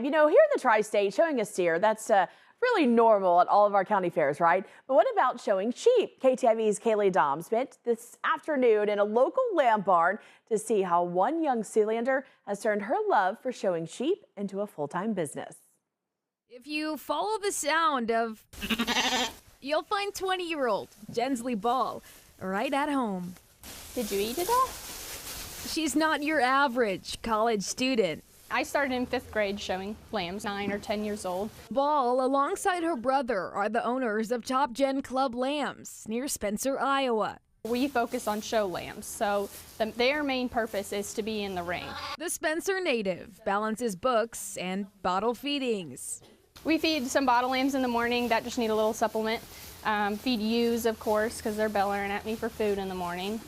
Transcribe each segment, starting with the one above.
You know, here in the tri-state, showing a steer, that's really normal at all of our county fairs, right? But what about showing sheep? KTIV's Kaylee Dom spent this afternoon in a local lamb barn to see how one young Sealander has turned her love for showing sheep into a full-time business. If you follow the sound of, you'll find 20-year-old Jensley Ball right at home. Did you eat it all? She's not your average college student. I started in 5th grade showing lambs, 9 or 10 years old. Ball, alongside her brother, are the owners of Top Gen Club Lambs near Spencer, Iowa. We focus on show lambs, so their main purpose is to be in the ring. The Spencer native balances books and bottle feedings. We feed some bottle lambs in the morning that just need a little supplement. Feed ewes, of course, because they're bellowing at me for food in the morning.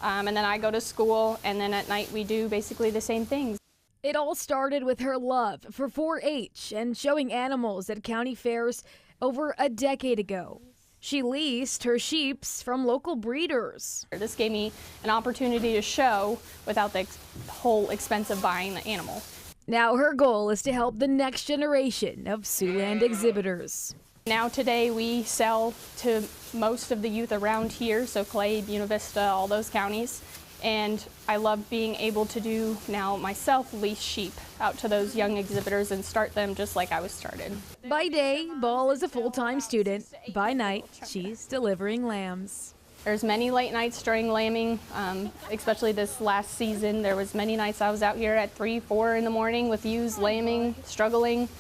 And then I go to school, and then at night we do basically the same things. It all started with her love for 4-H and showing animals at county fairs over a decade ago. She leased her sheeps from local breeders. This gave me an opportunity to show without the whole expense of buying the animal. Now her goal is to help the next generation of Siouxland exhibitors. Now today we sell to most of the youth around here, so Clay, Buena Vista, all those counties. And I love being able to do now myself lease sheep out to those young exhibitors and start them just like I was started. By day, Ball is a full-time student. By night, she's delivering lambs. There's many late nights during lambing, especially this last season. There was many nights I was out here at 3, 4 in the morning with ewes lambing, struggling.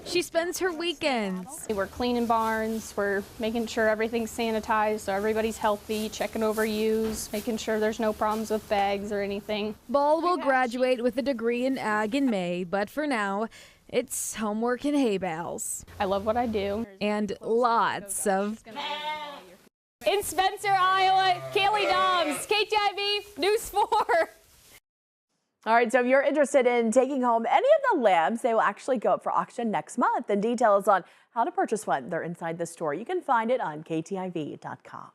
She spends her weekends. We're cleaning barns, we're making sure everything's sanitized so everybody's healthy, checking over ewes, making sure there's no problems with bags or anything. Ball will graduate with a degree in ag in May, but for now, it's homework and hay bales. I love what I do. And lots of... In Spencer, Iowa, Kaylee Doms, KTIV News 4. All right, so if you're interested in taking home any of the lambs, they will actually go up for auction next month. And details on how to purchase one, they're inside the store. You can find it on KTIV.com.